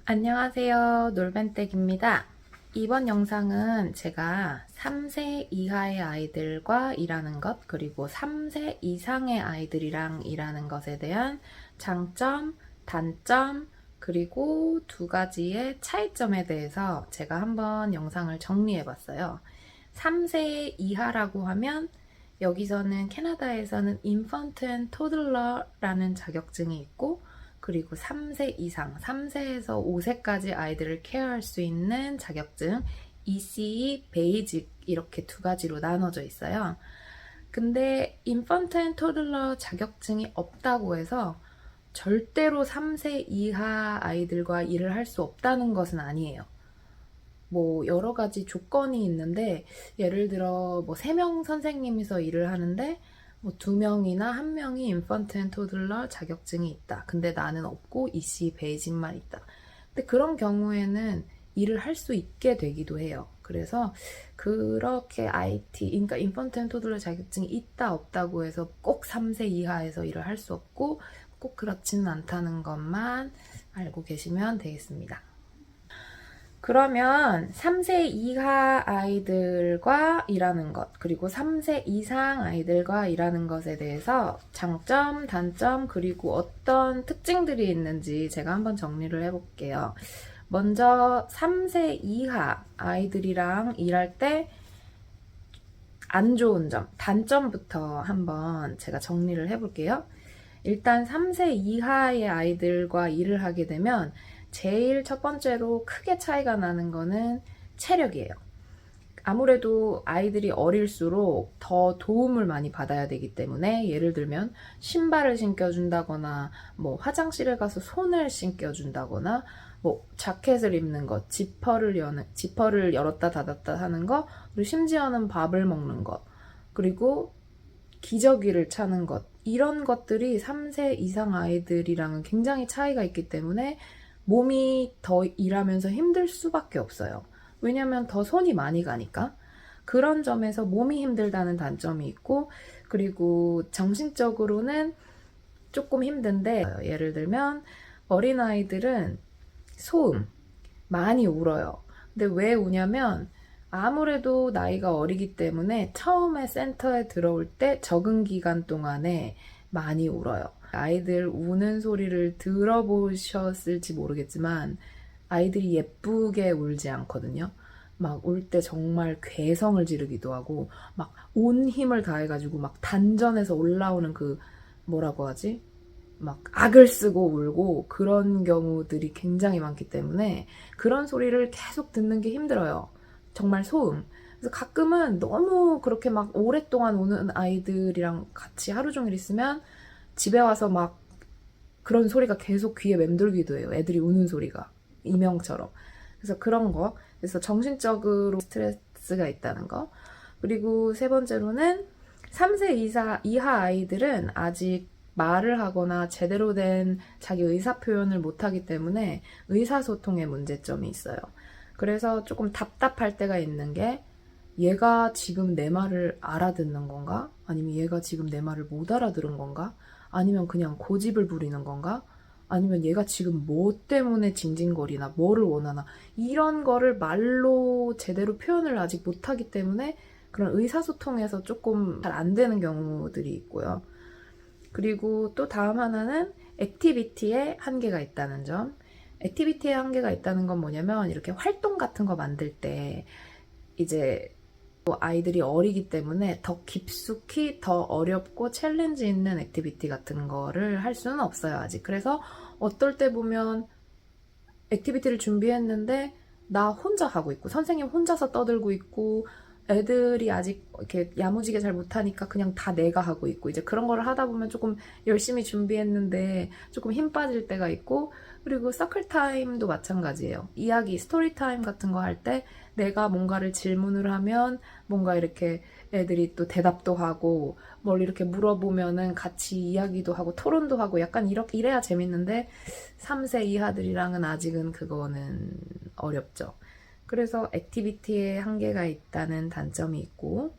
안녕하세요. 놀벤댁입니다. 이번 영상은 제가 3세 이하의 아이들과 일하는 것, 그리고 3세 이상의 아이들이랑 일하는 것에 대한 장점, 단점, 그리고 두 가지의 차이점에 대해서 제가 한번 영상을 정리해 봤어요. 3세 이하라고 하면 여기서는 캐나다에서는 Infant and Toddler라는 자격증이 있고, 그리고 3세 이상, 3세에서 5세까지 아이들을 케어할 수 있는 자격증 ECE, 베이직 이렇게 두 가지로 나눠져 있어요. 근데 인펀트 앤 토들러 자격증이 없다고 해서 절대로 3세 이하 아이들과 일을 할 수 없다는 것은 아니에요. 뭐 여러 가지 조건이 있는데, 예를 들어 뭐 3명 선생님이서 일을 하는데 뭐 2명이나 1명이 인펀트 앤 토들러 자격증이 있다. 근데 나는 없고 EC 베이직만 있다. 근데 그런 경우에는 일을 할 수 있게 되기도 해요. 그래서 그렇게 IT, 그러니까 인펀트 앤 토들러 자격증이 있다 없다고 해서 꼭 3세 이하에서 일을 할 수 없고 꼭 그렇지는 않다는 것만 알고 계시면 되겠습니다. 그러면 3세 이하 아이들과 일하는 것, 그리고 3세 이상 아이들과 일하는 것에 대해서 장점, 단점, 그리고 어떤 특징들이 있는지 제가 한번 정리를 해볼게요. 먼저 3세 이하 아이들이랑 일할 때 안 좋은 점, 단점부터 한번 제가 정리를 해볼게요. 일단 3세 이하의 아이들과 일을 하게 되면 제일 첫 번째로 크게 차이가 나는 거는 체력이에요. 아무래도 아이들이 어릴수록 더 도움을 많이 받아야 되기 때문에, 예를 들면 신발을 신겨준다거나 뭐 화장실에 가서 손을 씻겨준다거나 뭐 자켓을 입는 것, 지퍼를 열었다 닫았다 하는 것, 그리고 심지어는 밥을 먹는 것, 그리고 기저귀를 차는 것, 이런 것들이 3세 이상 아이들이랑은 굉장히 차이가 있기 때문에 몸이 더 일하면서 힘들 수밖에 없어요. 왜냐면 더 손이 많이 가니까. 그런 점에서 몸이 힘들다는 단점이 있고, 그리고 정신적으로는 조금 힘든데, 예를 들면 어린아이들은 소음, 많이 울어요. 근데 왜 우냐면 아무래도 나이가 어리기 때문에 처음에 센터에 들어올 때 적응 기간 동안에 많이 울어요. 아이들 우는 소리를 들어보셨을지 모르겠지만 아이들이 예쁘게 울지 않거든요. 막 울 때 정말 괴성을 지르기도 하고 막 온 힘을 다해가지고 막 단전에서 올라오는 그, 뭐라고 하지? 막 악을 쓰고 울고 그런 경우들이 굉장히 많기 때문에 그런 소리를 계속 듣는 게 힘들어요. 정말 소음. 그래서 가끔은 너무 그렇게 막 오랫동안 우는 아이들이랑 같이 하루 종일 있으면 집에 와서 막 그런 소리가 계속 귀에 맴돌기도 해요. 애들이 우는 소리가. 이명처럼. 그래서 그런 거. 그래서 정신적으로 스트레스가 있다는 거. 그리고 세 번째로는 3세 이하 아이들은 아직 말을 하거나 제대로 된 자기 의사 표현을 못하기 때문에 의사소통에 문제점이 있어요. 그래서 조금 답답할 때가 있는 게, 얘가 지금 내 말을 알아듣는 건가? 아니면 얘가 지금 내 말을 못 알아들은 건가? 아니면 그냥 고집을 부리는 건가? 아니면 얘가 지금 뭐 때문에 징징거리나, 뭐를 원하나, 이런 거를 말로 제대로 표현을 아직 못하기 때문에 그런 의사소통에서 조금 잘 안 되는 경우들이 있고요. 그리고 또 다음 하나는 액티비티에 한계가 있다는 점. 액티비티에 한계가 있다는 건 뭐냐면, 이렇게 활동 같은 거 만들 때 이제 아이들이 어리기 때문에 더 깊숙이 더 어렵고 챌린지 있는 액티비티 같은 거를 할 수는 없어요, 아직. 그래서 어떨 때 보면 액티비티를 준비했는데 나 혼자 하고 있고 선생님 혼자서 떠들고 있고 애들이 아직 이렇게 야무지게 잘 못하니까 그냥 다 내가 하고 있고, 이제 그런 거를 하다 보면 조금 열심히 준비했는데 조금 힘 빠질 때가 있고, 그리고 서클 타임도 마찬가지예요. 이야기, 스토리 타임 같은 거 할 때 내가 뭔가를 질문을 하면 뭔가 이렇게 애들이 또 대답도 하고 뭘 이렇게 물어보면은 같이 이야기도 하고 토론도 하고 약간 이렇게 이래야 재밌는데 3세 이하들이랑은 아직은 그거는 어렵죠. 그래서 액티비티에 한계가 있다는 단점이 있고,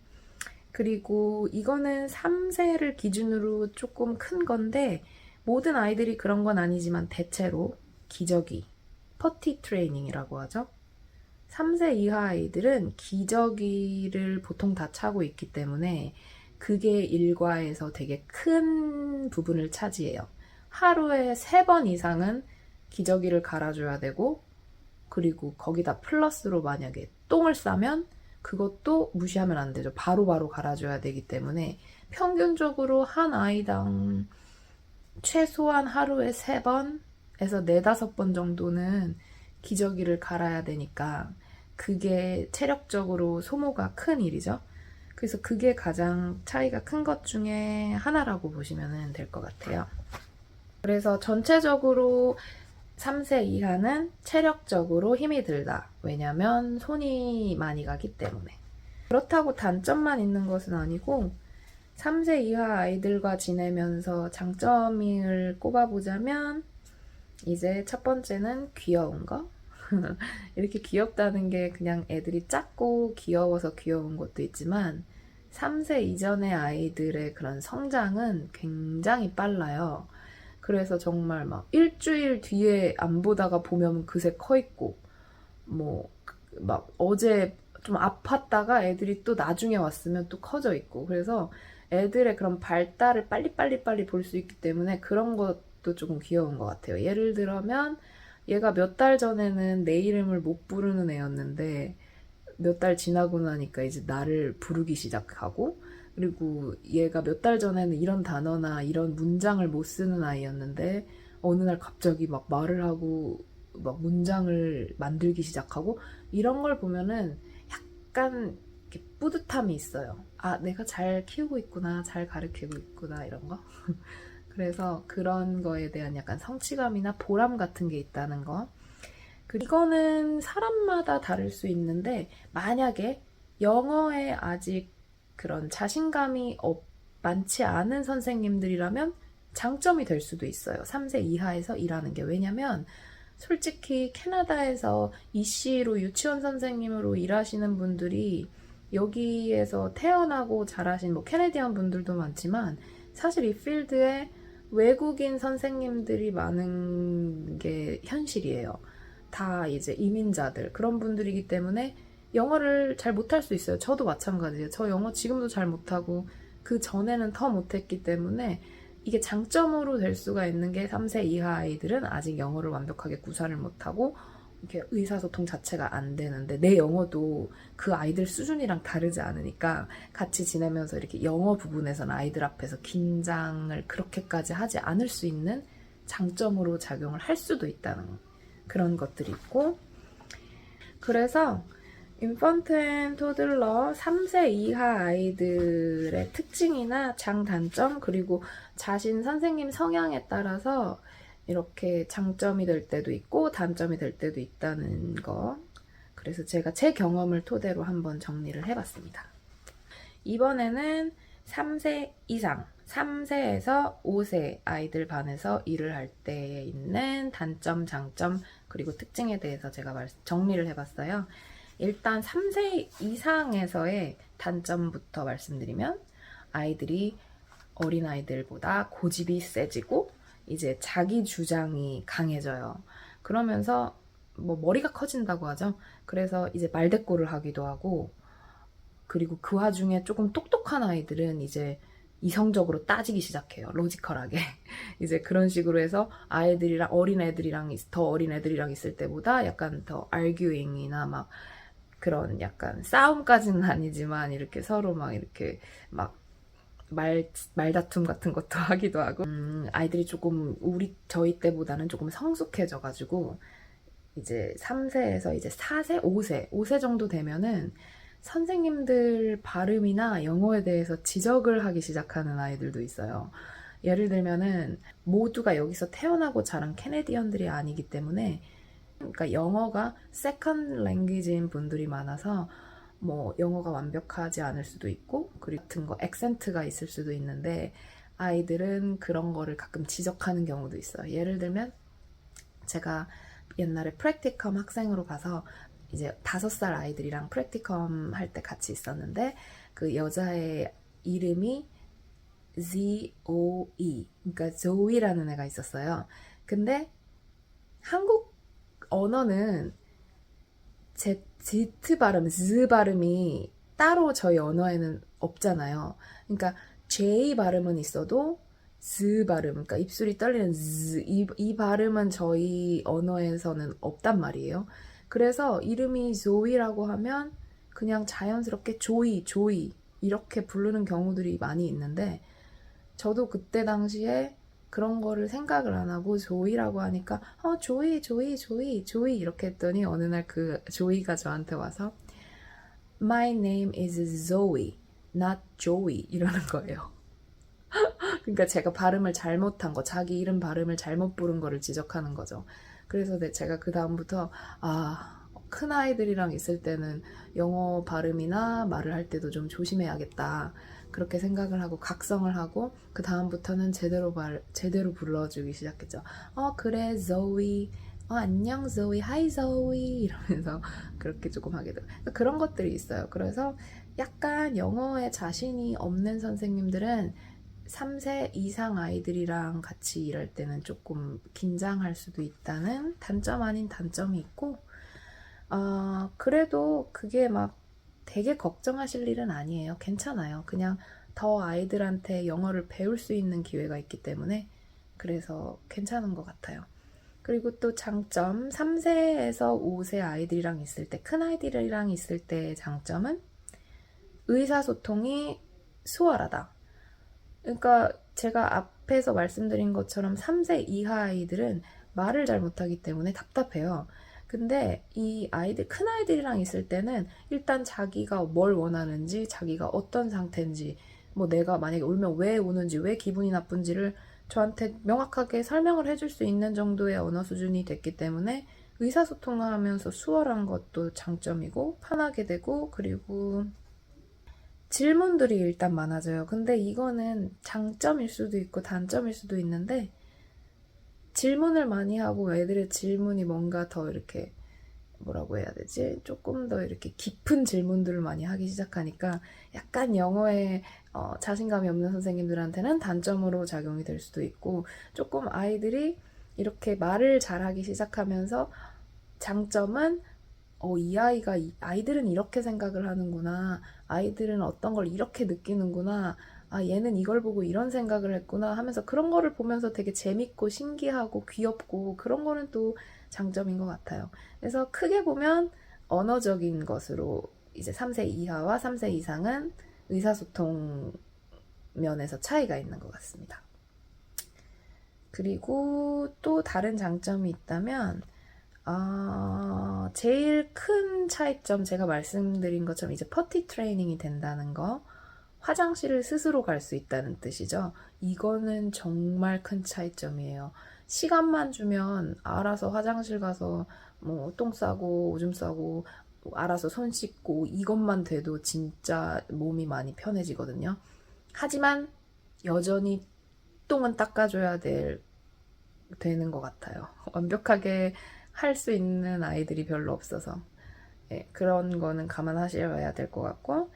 그리고 이거는 3세를 기준으로 조금 큰 건데 모든 아이들이 그런 건 아니지만 대체로 기저귀, 퍼티 트레이닝이라고 하죠. 3세 이하 아이들은 기저귀를 보통 다 차고 있기 때문에 그게 일과에서 되게 큰 부분을 차지해요. 하루에 3번 이상은 기저귀를 갈아줘야 되고, 그리고 거기다 플러스로 만약에 똥을 싸면 그것도 무시하면 안 되죠. 바로바로 갈아줘야 되기 때문에 평균적으로 한 아이당 최소한 하루에 3번에서 4~5번 정도는 기저귀를 갈아야 되니까 그게 체력적으로 소모가 큰 일이죠. 그래서 그게 가장 차이가 큰 것 중에 하나라고 보시면 될 것 같아요. 그래서 전체적으로 3세 이하는 체력적으로 힘이 들다. 왜냐면 손이 많이 가기 때문에. 그렇다고 단점만 있는 것은 아니고 3세 이하 아이들과 지내면서 장점을 꼽아보자면 이제 첫 번째는 귀여운 거. 이렇게 귀엽다는 게 그냥 애들이 작고 귀여워서 귀여운 것도 있지만 3세 이전의 아이들의 그런 성장은 굉장히 빨라요. 그래서 정말 막 일주일 뒤에 안 보다가 보면 그새 커 있고, 뭐 막 어제 좀 아팠다가 애들이 또 나중에 왔으면 또 커져 있고, 그래서 애들의 그런 발달을 빨리 볼 수 있기 때문에 그런 것도 조금 귀여운 것 같아요. 예를 들면 얘가 몇 달 전에는 내 이름을 못 부르는 애였는데 몇 달 지나고 나니까 이제 나를 부르기 시작하고, 그리고 얘가 몇 달 전에는 이런 단어나 이런 문장을 못 쓰는 아이였는데 어느 날 갑자기 막 말을 하고 막 문장을 만들기 시작하고, 이런 걸 보면은 약간 이렇게 뿌듯함이 있어요. 아, 내가 잘 키우고 있구나, 잘 가르치고 있구나, 이런 거. 그래서 그런 거에 대한 약간 성취감이나 보람 같은 게 있다는 거. 이거는 사람마다 다를 수 있는데, 만약에 영어에 아직 그런 자신감이 많지 않은 선생님들이라면 장점이 될 수도 있어요. 3세 이하에서 일하는 게. 왜냐면 솔직히 캐나다에서 이씨로 유치원 선생님으로 일하시는 분들이 여기에서 태어나고 자라신 뭐 캐네디언 분들도 많지만 사실 이 필드에 외국인 선생님들이 많은 게 현실이에요. 다 이제 이민자들, 그런 분들이기 때문에 영어를 잘 못할 수 있어요. 저도 마찬가지예요. 저 영어 지금도 잘 못하고 그 전에는 더 못했기 때문에 이게 장점으로 될 수가 있는 게 3세 이하 아이들은 아직 영어를 완벽하게 구사를 못하고 이렇게 의사소통 자체가 안 되는데, 내 영어도 그 아이들 수준이랑 다르지 않으니까 같이 지내면서 이렇게 영어 부분에서는 아이들 앞에서 긴장을 그렇게까지 하지 않을 수 있는 장점으로 작용을 할 수도 있다는 그런 것들이 있고, 그래서 인펀트 앤 토들러 3세 이하 아이들의 특징이나 장단점, 그리고 자신 선생님 성향에 따라서 이렇게 장점이 될 때도 있고 단점이 될 때도 있다는 거. 그래서 제가 제 경험을 토대로 한번 정리를 해봤습니다. 이번에는 3세 이상, 3세에서 5세 아이들 반에서 일을 할 때 있는 단점, 장점, 그리고 특징에 대해서 제가 정리를 해봤어요. 일단 3세 이상에서의 단점부터 말씀드리면, 아이들이 어린아이들보다 고집이 세지고 이제 자기 주장이 강해져요. 그러면서 뭐 머리가 커진다고 하죠. 그래서 이제 말대꾸를 하기도 하고, 그리고 그 와중에 조금 똑똑한 아이들은 이제 이성적으로 따지기 시작해요. 로지컬하게. 이제 그런 식으로 해서 아이들이랑 더 어린 애들이랑 있을 때보다 약간 더 arguing이나 막 그런 약간 싸움까지는 아니지만 이렇게 서로 막 이렇게 막 말다툼 같은 것도 하기도 하고, 아이들이 조금 저희 때보다는 조금 성숙해져가지고 이제 3세에서 이제 4세, 5세 정도 되면은 선생님들 발음이나 영어에 대해서 지적을 하기 시작하는 아이들도 있어요. 예를 들면은 모두가 여기서 태어나고 자란 캐네디언들이 아니기 때문에, 그러니까 영어가 세컨드 랭귀지인 분들이 많아서 뭐 영어가 완벽하지 않을 수도 있고, 그리고 같은 거 액센트가 있을 수도 있는데 아이들은 그런 거를 가끔 지적하는 경우도 있어요. 예를 들면 제가 옛날에 프랙티컴 학생으로 가서 이제 5살 아이들이랑 프랙티컴 할 때 같이 있었는데, 그 여자의 이름이 ZOE, 그러니까 조이라는 애가 있었어요. 근데 한국 언어는 지트 발음, 즈 발음이 따로 저희 언어에는 없잖아요. 그러니까 J 발음은 있어도 즈 발음, 그러니까 입술이 떨리는 이 발음은 저희 언어에서는 없단 말이에요. 그래서 이름이 조이라고 하면 그냥 자연스럽게 조이 이렇게 부르는 경우들이 많이 있는데 저도 그때 당시에 그런 거를 생각을 안 하고 조이라고 하니까 조이 이렇게 했더니 어느 날 그 조이가 저한테 와서 My name is Zoe, not Joey 이러는 거예요. 그러니까 제가 발음을 잘못한 거, 자기 이름 발음을 잘못 부른 거를 지적하는 거죠. 그래서 제가 그 다음부터 큰 아이들이랑 있을 때는 영어 발음이나 말을 할 때도 좀 조심해야겠다. 그렇게 생각을 하고 각성을 하고 그 다음부터는 제대로 불러주기 시작했죠. 그래 조이, 안녕 조이, 하이 조이 이러면서 그렇게 조금 하게 돼요. 그런 것들이 있어요. 그래서 약간 영어에 자신이 없는 선생님들은 3세 이상 아이들이랑 같이 일할 때는 조금 긴장할 수도 있다는 단점 아닌 단점이 있고, 그래도 그게 막 되게 걱정하실 일은 아니에요. 괜찮아요. 그냥 더 아이들한테 영어를 배울 수 있는 기회가 있기 때문에 그래서 괜찮은 것 같아요. 그리고 또 장점, 3세에서 5세 아이들이랑 있을 때, 큰 아이들이랑 있을 때의 장점은 의사소통이 수월하다. 그러니까 제가 앞에서 말씀드린 것처럼 3세 이하 아이들은 말을 잘 못하기 때문에 답답해요. 근데 이 아이들, 큰 아이들이랑 있을 때는 일단 자기가 뭘 원하는지, 자기가 어떤 상태인지, 뭐 내가 만약에 울면 왜 우는지, 왜 기분이 나쁜지를 저한테 명확하게 설명을 해줄 수 있는 정도의 언어 수준이 됐기 때문에 의사소통을 하면서 수월한 것도 장점이고 편하게 되고, 그리고 질문들이 일단 많아져요. 근데 이거는 장점일 수도 있고 단점일 수도 있는데 질문을 많이 하고 애들의 질문이 뭔가 더 이렇게 뭐라고 해야 되지? 조금 더 이렇게 깊은 질문들을 많이 하기 시작하니까 약간 영어에 자신감이 없는 선생님들한테는 단점으로 작용이 될 수도 있고 조금 아이들이 이렇게 말을 잘하기 시작하면서 장점은 이 아이들은 이렇게 생각을 하는구나. 아이들은 어떤 걸 이렇게 느끼는구나. 얘는 이걸 보고 이런 생각을 했구나 하면서 그런 거를 보면서 되게 재밌고 신기하고 귀엽고 그런 거는 또 장점인 것 같아요. 그래서 크게 보면 언어적인 것으로 이제 3세 이하와 3세 이상은 의사소통 면에서 차이가 있는 것 같습니다. 그리고 또 다른 장점이 있다면 제일 큰 차이점 제가 말씀드린 것처럼 이제 퍼티 트레이닝이 된다는 거, 화장실을 스스로 갈 수 있다는 뜻이죠. 이거는 정말 큰 차이점이에요. 시간만 주면 알아서 화장실 가서 뭐 똥 싸고 오줌 싸고 알아서 손 씻고 이것만 돼도 진짜 몸이 많이 편해지거든요. 하지만 여전히 똥은 닦아줘야 되는 것 같아요. 완벽하게 할 수 있는 아이들이 별로 없어서 그런 거는 감안하셔야 될 것 같고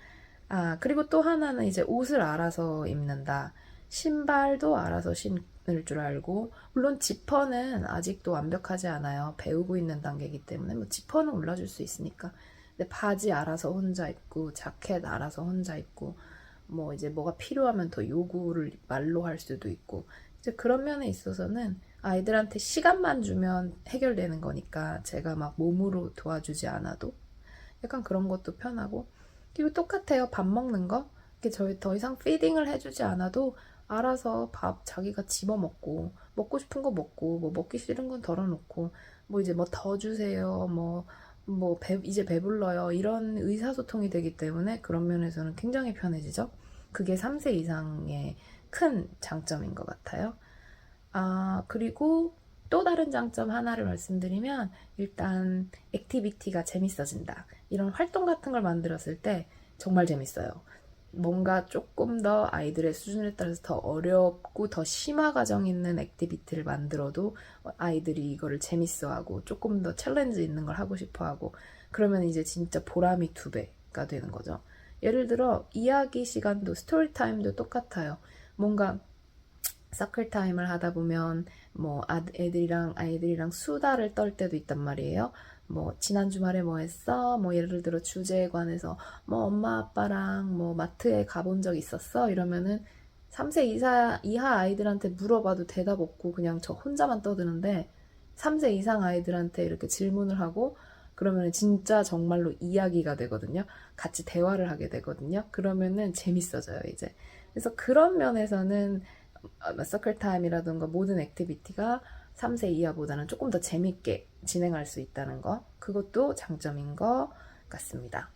그리고 또 하나는 이제 옷을 알아서 입는다. 신발도 알아서 신을 줄 알고 물론 지퍼는 아직도 완벽하지 않아요. 배우고 있는 단계이기 때문에 뭐 지퍼는 올라줄 수 있으니까 근데 바지 알아서 혼자 입고 자켓 알아서 혼자 입고 뭐 이제 뭐가 필요하면 더 요구를 말로 할 수도 있고 이제 그런 면에 있어서는 아이들한테 시간만 주면 해결되는 거니까 제가 막 몸으로 도와주지 않아도 약간 그런 것도 편하고 그리고 똑같아요. 밥 먹는 거 저희 더 이상 피딩을 해주지 않아도 알아서 밥 자기가 집어 먹고 싶은 거 먹고 뭐 먹기 싫은 건 덜어놓고 뭐 이제 뭐 더 주세요 이제 배불러요 이런 의사소통이 되기 때문에 그런 면에서는 굉장히 편해지죠. 그게 3세 이상의 큰 장점인 것 같아요. 그리고 또 다른 장점 하나를 말씀드리면 일단 액티비티가 재밌어진다. 이런 활동 같은 걸 만들었을 때 정말 재밌어요. 뭔가 조금 더 아이들의 수준에 따라서 더 어렵고 더 심화 과정 있는 액티비티를 만들어도 아이들이 이거를 재밌어하고 조금 더 챌린지 있는 걸 하고 싶어하고 그러면 이제 진짜 보람이 2배가 되는 거죠. 예를 들어 이야기 시간도 스토리 타임도 똑같아요. 뭔가 서클 타임을 하다 보면 뭐 아이들이랑 수다를 떨 때도 있단 말이에요. 뭐 지난 주말에 뭐 했어? 뭐 예를 들어 주제에 관해서 뭐 엄마 아빠랑 뭐 마트에 가본 적 있었어? 이러면은 3세 이하 아이들한테 물어봐도 대답 없고 그냥 저 혼자만 떠드는데 3세 이상 아이들한테 이렇게 질문을 하고 그러면 진짜 정말로 이야기가 되거든요. 같이 대화를 하게 되거든요. 그러면은 재밌어져요, 이제. 그래서 그런 면에서는 서클 타임이라든가 모든 액티비티가 3세 이하보다는 조금 더 재밌게 진행할 수 있다는 거, 그것도 장점인 것 같습니다.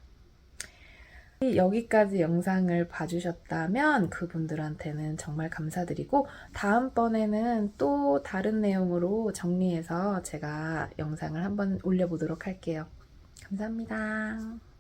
여기까지 영상을 봐주셨다면 그분들한테는 정말 감사드리고 다음번에는 또 다른 내용으로 정리해서 제가 영상을 한번 올려보도록 할게요. 감사합니다.